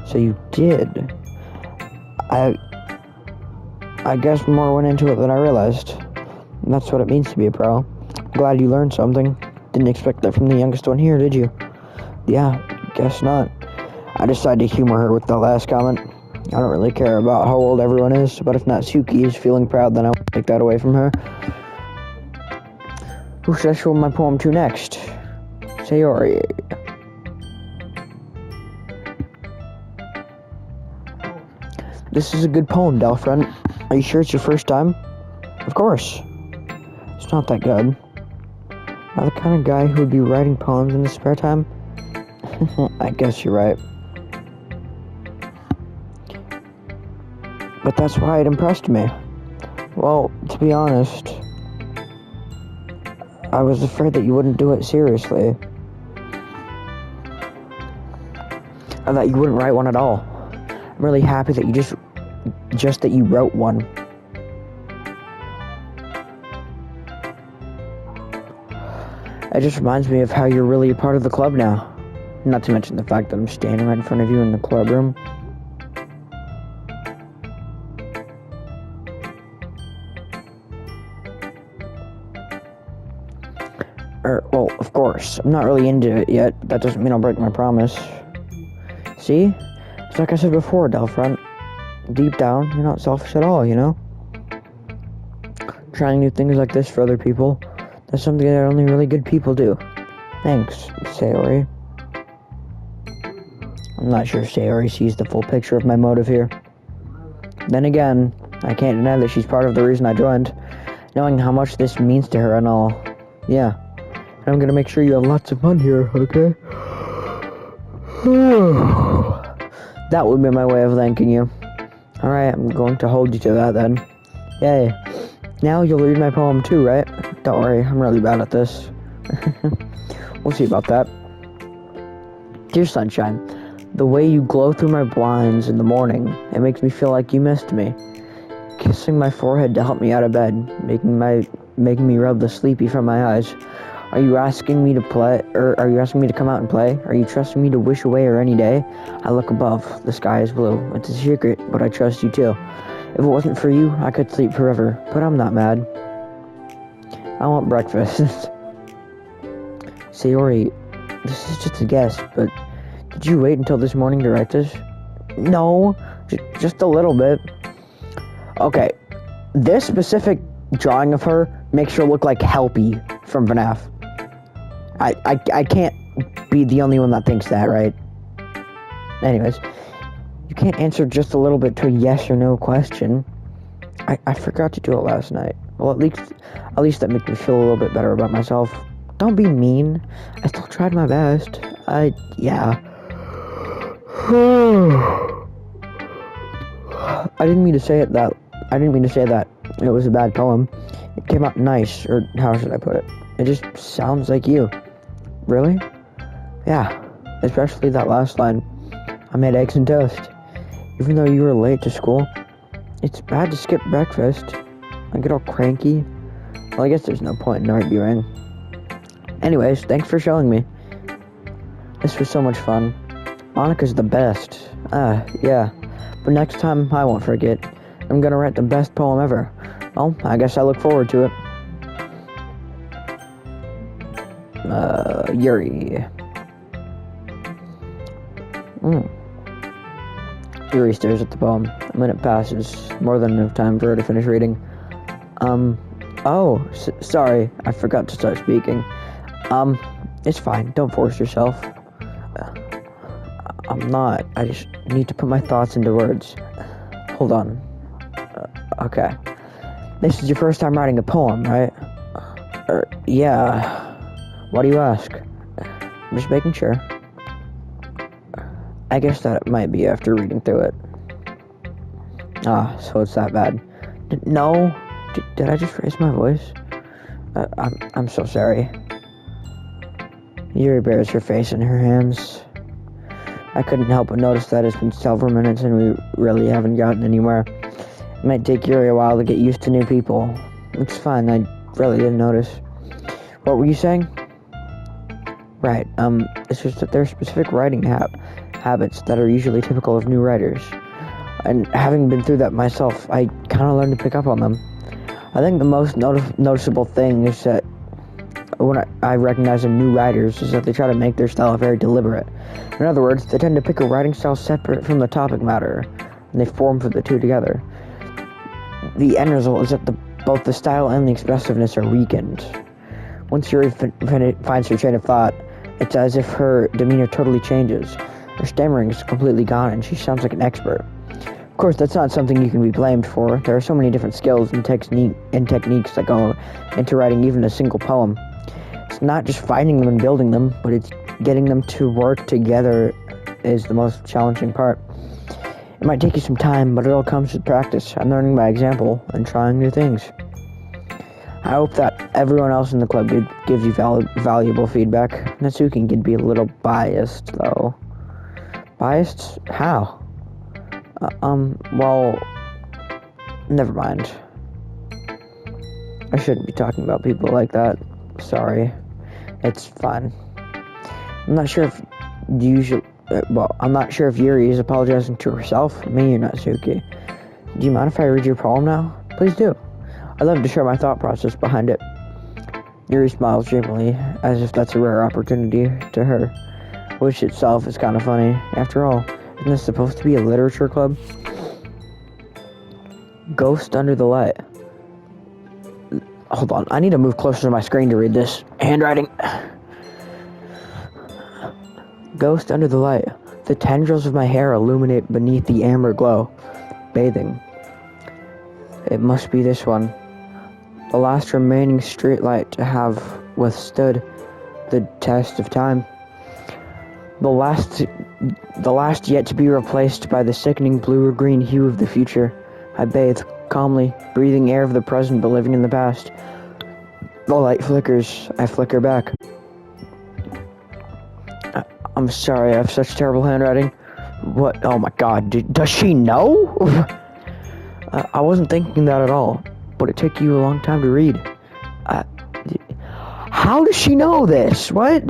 A: So you did. I guess more went into it than I realized. And that's what it means to be a pro. Glad you learned something. Didn't expect that from the youngest one here, did you? Yeah, guess not. I decided to humor her with the last comment. I don't really care about how old everyone is, but if Natsuki is feeling proud, then I won't take that away from her. Who should I show my poem to next? Sayori. This is a good poem, Ddlc. Are you sure it's your first time? Of course. It's not that good. Am I the kind of guy who would be writing poems in his spare time? I guess you're right. But that's why it impressed me. Well, to be honest, I was afraid that you wouldn't do it seriously. Or that you wouldn't write one at all. I'm really happy that you just that you wrote one. It just reminds me of how you're really a part of the club now. Not to mention the fact that I'm standing right in front of you in the club room. Well, of course, I'm not really into it yet. That doesn't mean I'll break my promise. See? It's like I said before, Ddlc. Deep down, you're not selfish at all, you know? Trying new things like this for other people, that's something that only really good people do. Thanks, Sayori. I'm not sure Sayori sees the full picture of my motive here. Then again, I can't deny that she's part of the reason I joined, knowing how much this means to her and all. Yeah. And I'm gonna make sure you have lots of fun here, okay? That would be my way of thanking you. Alright, I'm going to hold you to that then. Yay. Now you'll read my poem too, right? Don't worry, I'm really bad at this. We'll see about that. Dear Sunshine, the way you glow through my blinds in the morning, it makes me feel like you missed me. Kissing my forehead to help me out of bed, making me rub the sleepy from my eyes. Are you asking me to play, or are you asking me to come out and play? Are you trusting me to wish away a rainy day? I look above, the sky is blue. It's a secret, but I trust you too. If it wasn't for you, I could sleep forever, but I'm not mad. I want breakfast. Sayori, this is just a guess, but did you wait until this morning to write this? No, just a little bit. Okay, this specific drawing of her makes her look like Helpy from FNAF. I can't be the only one that thinks that, right? Anyways, you can't answer just a little bit to a yes or no question. I forgot to do it last night. Well, at least that makes me feel a little bit better about myself. Don't be mean. I still tried my best. Yeah. I didn't mean to say that it was a bad poem. It came out nice, or how should I put it? It just sounds like you. Really? Yeah. Especially that last line. I made eggs and toast. Even though you were late to school, it's bad to skip breakfast. I get all cranky. Well, I guess there's no point in arguing. Anyways, thanks for showing me. This was so much fun. Monica's the best. Yeah. But next time, I won't forget. I'm gonna write the best poem ever. Well, I guess I look forward to it. Yuri. Yuri stares at the poem. A minute passes. More than enough time for her to finish reading. Sorry. I forgot to start speaking. It's fine. Don't force yourself. I'm not. I just need to put my thoughts into words. Hold on. Okay. This is your first time writing a poem, right? Yeah. Why do you ask? I'm just making sure. I guess that it might be after reading through it. So it's that bad. No. Did I just raise my voice? I'm so sorry. Yuri bears her face in her hands. I couldn't help but notice that it's been several minutes and we really haven't gotten anywhere. It might take Yuri a while to get used to new people. It's fine, I really didn't notice. What were you saying? Right, it's just that there are specific writing habits that are usually typical of new writers. And having been through that myself, I kind of learned to pick up on them. I think the most noticeable thing is that when I recognize in new writers is that they try to make their style very deliberate. In other words, they tend to pick a writing style separate from the topic matter, and they form for the two together. The end result is that both the style and the expressiveness are weakened. Once Yuri finds her train of thought, it's as if her demeanor totally changes. Her stammering is completely gone, and she sounds like an expert. Of course, that's not something you can be blamed for. There are so many different skills and techniques that go into writing even a single poem. It's not just finding them and building them, but it's getting them to work together is the most challenging part. It might take you some time, but it all comes with practice. I'm learning by example and trying new things. I hope that everyone else in the club gives you valuable feedback. Natsuki can be a little biased, though. Biased? How? Well, never mind. I shouldn't be talking about people like that. Sorry. It's fine. I'm not sure if Yuri is apologizing to herself, me or Natsuki. Do you mind if I read your poem now? Please do. I'd love to share my thought process behind it. Yuri smiles dreamily, as if that's a rare opportunity to her, which itself is kind of funny. After all, isn't this supposed to be a literature club? Ghost Under the Light. Hold on, I need to move closer to my screen to read this. Handwriting. Ghost under the light. The tendrils of my hair illuminate beneath the amber glow. Bathing. It must be this one. The last remaining streetlight to have withstood the test of time. The last yet to be replaced by the sickening blue or green hue of the future. I bathe calmly, breathing air of the present but living in the past. The light flickers. I flicker back. I'm sorry, I have such terrible handwriting. What? Oh my god, does she know? I wasn't thinking that at all, but it took you a long time to read. How does she know this? What?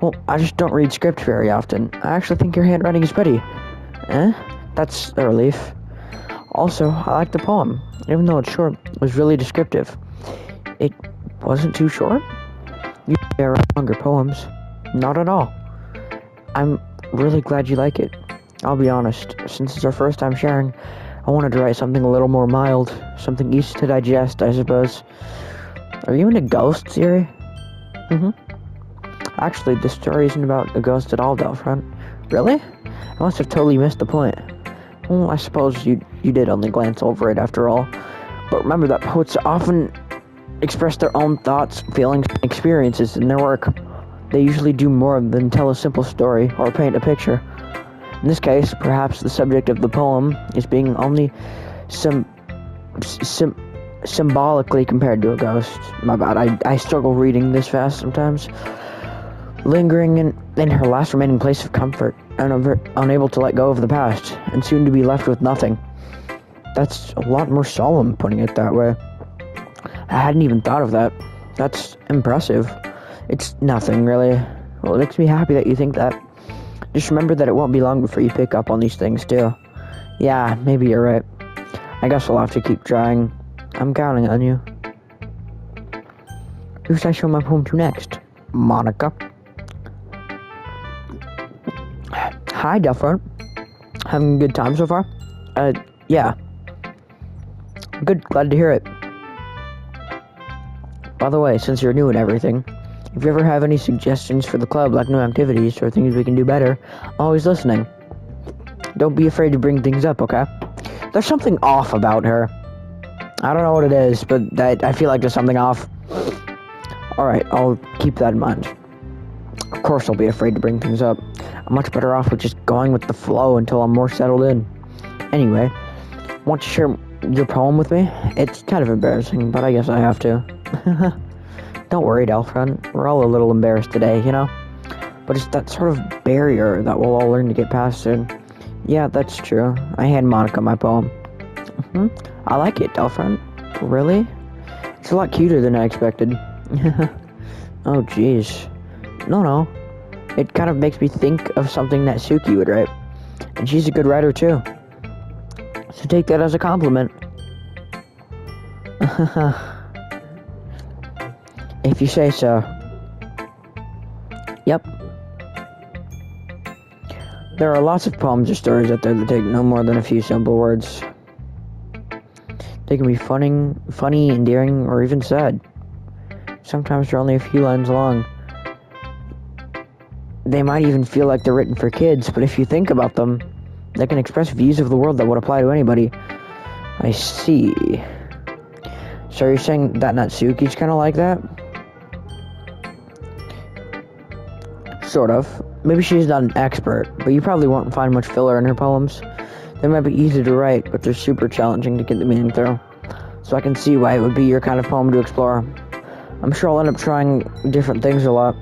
A: Well, I just don't read script very often. I actually think your handwriting is pretty. That's a relief. Also, I like the poem. Even though it's short, it was really descriptive. It wasn't too short? You write longer poems. Not at all. I'm really glad you like it. I'll be honest, since it's our first time sharing, I wanted to write something a little more mild, something easy to digest, I suppose. Are you into ghosts, Yuri? Actually, this story isn't about a ghost at all, Ddlc. Really? I must have totally missed the point. Well, I suppose you did only glance over it after all. But remember that poets often express their own thoughts, feelings, and experiences in their work. They usually do more than tell a simple story or paint a picture. In this case, perhaps the subject of the poem is being only symbolically compared to a ghost. My bad, I struggle reading this fast sometimes. Lingering in her last remaining place of comfort, and unable to let go of the past, and soon to be left with nothing. That's a lot more solemn, putting it that way. I hadn't even thought of that. That's impressive. It's nothing, really. Well, it makes me happy that you think that. Just remember that it won't be long before you pick up on these things, too. Yeah, maybe you're right. I guess I'll have to keep trying. I'm counting on you. Who should I show my poem to next? Monica. Hi, Ddlc. Having a good time so far? Yeah. Good, glad to hear it. By the way, since you're new and everything, if you ever have any suggestions for the club, like new activities or things we can do better, I'm always listening. Don't be afraid to bring things up, okay? There's something off about her. I don't know what it is, but I feel like there's something off. Alright, I'll keep that in mind. Of course I'll be afraid to bring things up. I'm much better off with just going with the flow until I'm more settled in. Anyway, want to share your poem with me? It's kind of embarrassing, but I guess I have to. Don't worry, Ddlc. We're all a little embarrassed today, you know? But it's that sort of barrier that we'll all learn to get past soon. Yeah, that's true. I hand Monica my poem. I like it, Ddlc. Really? It's a lot cuter than I expected. Oh, jeez. No. It kind of makes me think of something that Suki would write. And she's a good writer, too. So take that as a compliment. If you say so. Yep. There are lots of poems or stories out there that take no more than a few simple words. They can be funny, endearing, or even sad. Sometimes they're only a few lines long. They might even feel like they're written for kids, but if you think about them, they can express views of the world that would apply to anybody. I see. So you're saying that Natsuki's kind of like that? Sort of. Maybe she's not an expert, but you probably won't find much filler in her poems. They might be easy to write, but they're super challenging to get the meaning through. So I can see why it would be your kind of poem to explore. I'm sure I'll end up trying different things a lot.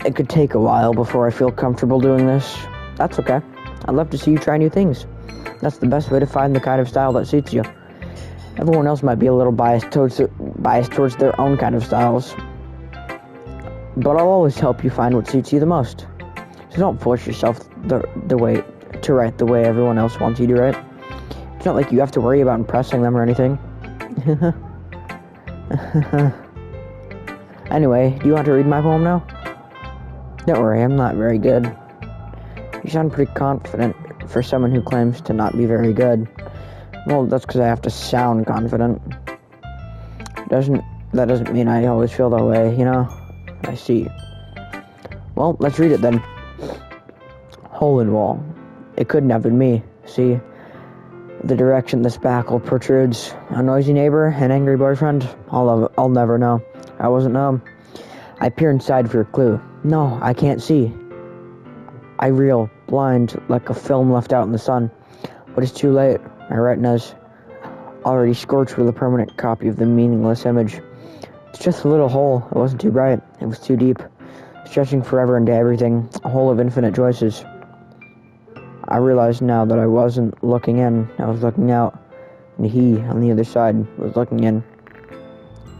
A: It could take a while before I feel comfortable doing this. That's okay. I'd love to see you try new things. That's the best way to find the kind of style that suits you. Everyone else might be a little biased towards their own kind of styles. But I'll always help you find what suits you the most. So don't force yourself the way to write the way everyone else wants you to write. It's not like you have to worry about impressing them or anything. Anyway, do you want to read my poem now? Don't worry, I'm not very good. You sound pretty confident for someone who claims to not be very good. Well, that's because I have to sound confident. That doesn't mean I always feel that way, you know? I see. Well, let's read it then. Hole in wall. It couldn't have been me. See, The direction the spackle protrudes. A noisy neighbor, an angry boyfriend. I'll never know. I wasn't numb. I peer inside for a clue. No, I can't see. I reel, blind, like a film left out in the sun. But it's too late. My retina's already scorched with a permanent copy of the meaningless image. It's just a little hole. It wasn't too bright. It was too deep. Stretching forever into everything. A hole of infinite choices. I realized now that I wasn't looking in. I was looking out. And he, on the other side, was looking in.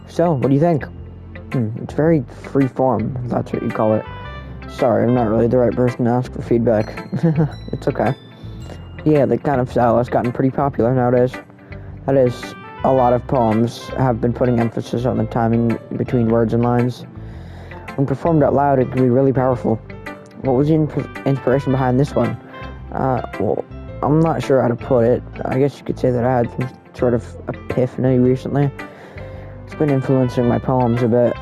A: So, what do you think? It's very free form, if that's what you call it. Sorry, I'm not really the right person to ask for feedback. It's okay. Yeah, the kind of style has gotten pretty popular nowadays. That is, a lot of poems have been putting emphasis on the timing between words and lines. When performed out loud, it can be really powerful. What was the inspiration behind this one? Well, I'm not sure how to put it. I guess you could say that I had some sort of epiphany recently. It's been influencing my poems a bit.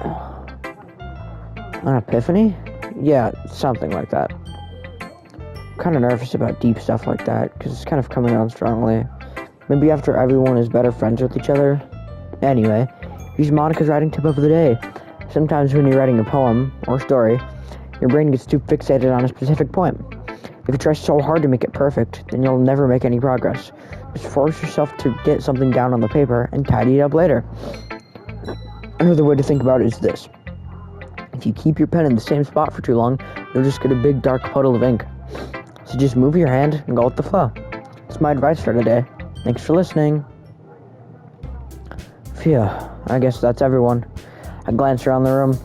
A: An epiphany? Yeah, something like that. I'm kind of nervous about deep stuff like that, because it's kind of coming on strongly. Maybe after everyone is better friends with each other. Anyway, here's Monica's writing tip of the day. Sometimes when you're writing a poem or story, your brain gets too fixated on a specific point. If you try so hard to make it perfect, then you'll never make any progress. Just force yourself to get something down on the paper and tidy it up later. Another way to think about it is this. If you keep your pen in the same spot for too long, you'll just get a big dark puddle of ink. So just move your hand and go with the flow. That's my advice for today. Thanks for listening. Phew, I guess that's everyone. I glanced around the room.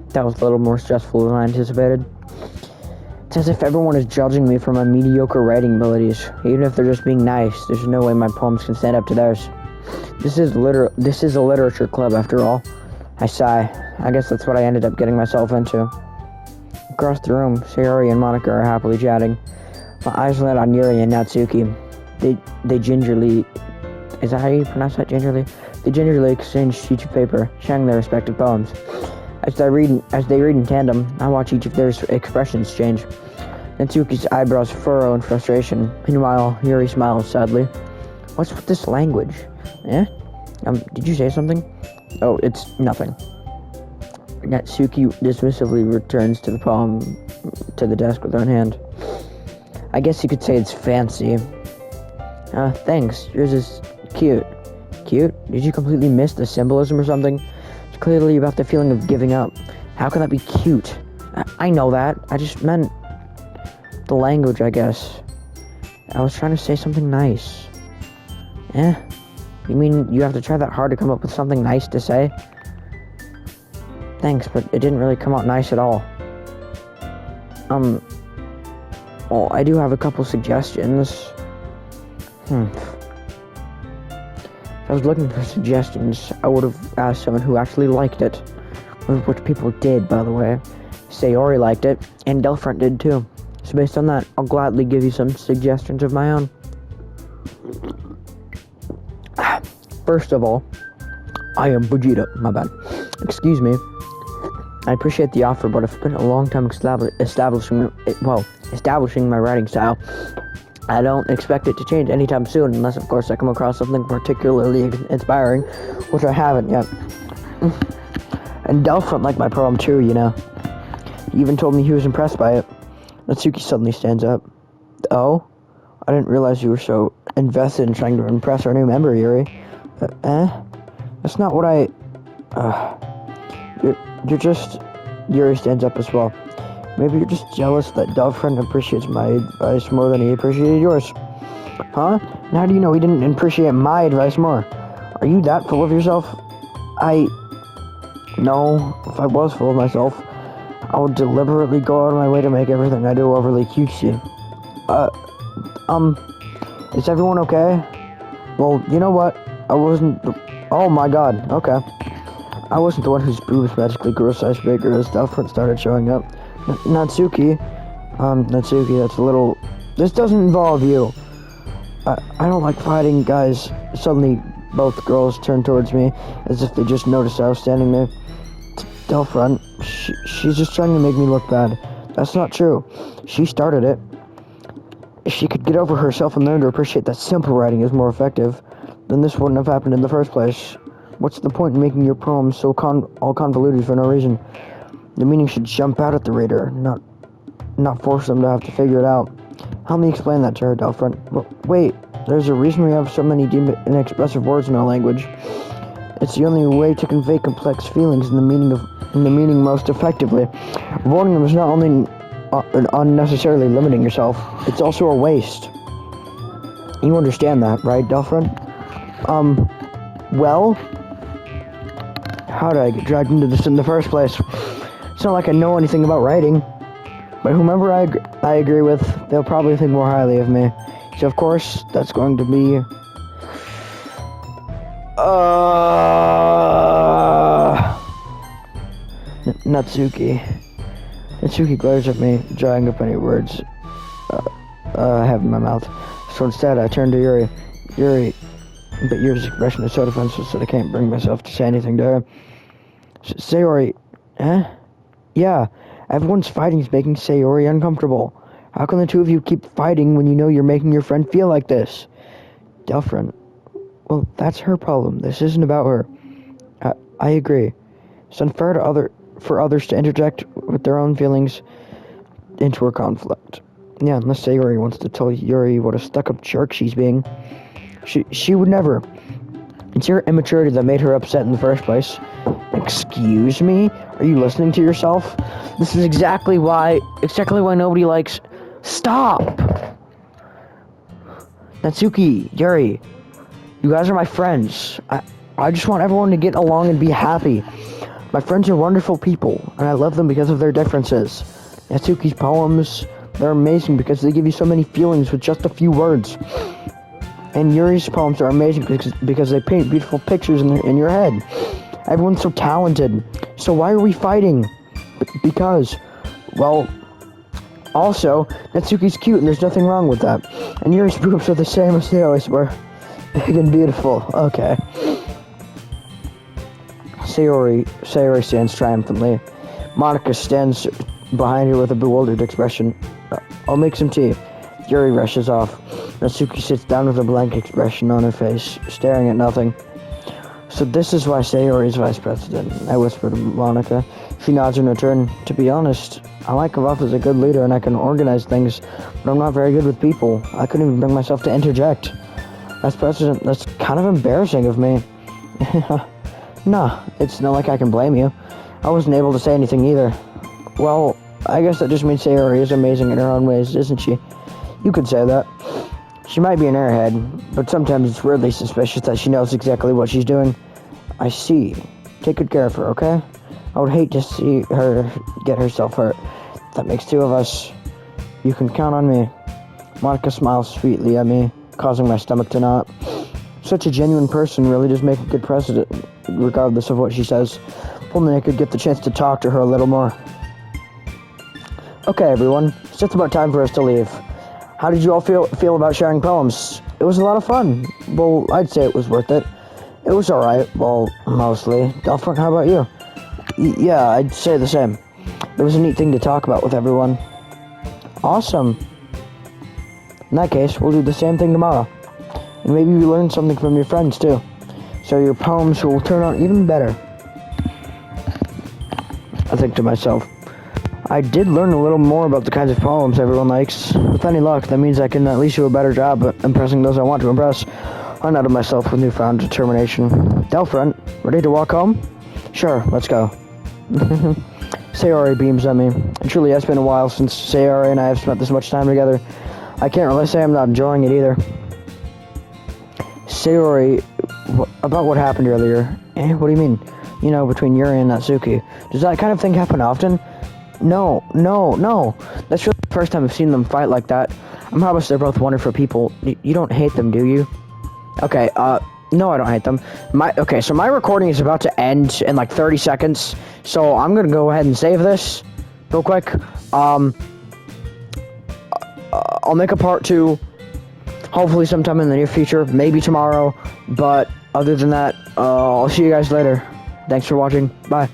A: That was a little more stressful than I anticipated. It's as if everyone is judging me for my mediocre writing abilities. Even if they're just being nice, there's no way my poems can stand up to theirs. This is a literature club after all. I sigh. I guess that's what I ended up getting myself into. Across the room, Sayori and Monica are happily chatting. My eyes land on Yuri and Natsuki. They gingerly... Is that how you pronounce that, gingerly? They gingerly exchange sheets of paper, sharing their respective poems. As they read in tandem, I watch each of their expressions change. Natsuki's eyebrows furrow in frustration. Meanwhile, Yuri smiles sadly. What's with this language? Eh? Did you say something? Oh, it's nothing. Natsuki dismissively returns to the poem to the desk with her own hand. I guess you could say it's fancy. Thanks. Yours is cute. Cute? Did you completely miss the symbolism or something? It's clearly about the feeling of giving up. How can that be cute? I know that. I just meant the language, I guess. I was trying to say something nice. You mean you have to try that hard to come up with something nice to say? Thanks, but it didn't really come out nice at all. Well, I do have a couple suggestions. If I was looking for suggestions, I would have asked someone who actually liked it. Which people did, by the way. Sayori liked it, and Ddlc did too. So based on that, I'll gladly give you some suggestions of my own. First of all, I am Vegeta, my bad. Excuse me. I appreciate the offer, but I've spent a long time establishing my writing style. I don't expect it to change anytime soon, unless, of course, I come across something particularly inspiring, which I haven't yet. And Ddlc liked my poem too, you know. He even told me he was impressed by it. Natsuki suddenly stands up. Oh? I didn't realize you were so invested in trying to impress our new member, Yuri. That's not what I... You're just... Yuri stands up as well. Maybe you're just jealous that Ddlc appreciates my advice more than he appreciated yours. Huh? And how do you know he didn't appreciate my advice more? Are you that full of yourself? No, if I was full of myself, I would deliberately go out of my way to make everything I do overly cutesy. Is everyone okay? Well, you know what? I wasn't... Oh my god, okay. I wasn't the one whose boobs magically grew a size bigger as Ddlc started showing up. Natsuki, that's a little... This doesn't involve you. I don't like fighting, guys. Suddenly, both girls turned towards me, as if they just noticed I was standing there. Ddlc, she's just trying to make me look bad. That's not true. She started it. she could get over herself and learn to appreciate that simple writing is more effective, then this wouldn't have happened in the first place. What's the point in making your poems so all convoluted for no reason? The meaning should jump out at the reader, not force them to have to figure it out. Help me explain that to her, Ddlc. Wait, there's a reason we have so many deep and expressive words in our language. It's the only way to convey complex feelings in the meaning most effectively. Avoiding them is not only unnecessarily limiting yourself, it's also a waste. You understand that, right, Ddlc? Well, how did I get dragged into this in the first place? It's not like I know anything about writing, but whomever I agree with, they'll probably think more highly of me. So of course, that's going to be... Natsuki. Natsuki glares at me, drawing up any words I have in my mouth. So instead, I turn to Yuri. But Yuri's expression is so defenseless that I can't bring myself to say anything to her. Sayori, huh? Yeah, everyone's fighting is making Sayori uncomfortable. How can the two of you keep fighting when you know you're making your friend feel like this? Ddlc, well, that's her problem. This isn't about her. I agree. It's unfair for others to interject with their own feelings into her conflict. Yeah, unless Sayori wants to tell Yuri what a stuck-up jerk she's being. She would never. It's your immaturity that made her upset in the first place. Excuse me? Are you listening to yourself? This is exactly why nobody likes... Stop! Natsuki, Yuri, you guys are my friends. I just want everyone to get along and be happy. My friends are wonderful people, and I love them because of their differences. Natsuki's poems, they're amazing because they give you so many feelings with just a few words. And Yuri's poems are amazing because they paint beautiful pictures in your head. Everyone's so talented. So why are we fighting? Because, well, also, Natsuki's cute and there's nothing wrong with that. And Yuri's boobs are the same as they always were. Big and beautiful. Okay. Sayori stands triumphantly. Monika stands behind her with a bewildered expression. I'll make some tea. Yuri rushes off. Natsuki sits down with a blank expression on her face, staring at nothing. So this is why Sayori is vice president, I whisper to Monika. She nods in return. To be honest, I like Ruff as a good leader and I can organize things, but I'm not very good with people. I couldn't even bring myself to interject. As president, that's kind of embarrassing of me. Nah, it's not like I can blame you. I wasn't able to say anything either. Well, I guess that just means Sayori is amazing in her own ways, isn't she? You could say that. She might be an airhead, but sometimes it's weirdly suspicious that she knows exactly what she's doing. I see. Take good care of her, okay? I would hate to see her get herself hurt. That makes two of us. You can count on me. Monika smiles sweetly at me, causing my stomach to knot. Such a genuine person really does make a good president, regardless of what she says. If only I could get the chance to talk to her a little more. Okay, everyone. It's just about time for us to leave. How did you all feel about sharing poems? It was a lot of fun. Well, I'd say it was worth it. It was alright. Well, mostly. Ddlc, how about you? Yeah, I'd say the same. It was a neat thing to talk about with everyone. Awesome. In that case, we'll do the same thing tomorrow. And maybe you learn something from your friends, too. So your poems will turn out even better. I think to myself, I did learn a little more about the kinds of poems everyone likes. With any luck, that means I can at least do a better job at impressing those I want to impress. I nodded myself with newfound determination. Ddlc, ready to walk home? Sure, let's go. Sayori beams at me. It truly has been a while since Sayori and I have spent this much time together. I can't really say I'm not enjoying it either. Sayori, about what happened earlier. What do you mean? You know, between Yuri and Natsuki. Does that kind of thing happen often? No. That's really the first time I've seen them fight like that. I promise they're both wonderful people. You don't hate them, do you? Okay, no, I don't hate them. So my recording is about to end in like 30 seconds, so I'm gonna go ahead and save this real quick. I'll make a part 2, hopefully sometime in the near future, maybe tomorrow, but other than that, I'll see you guys later. Thanks for watching. Bye.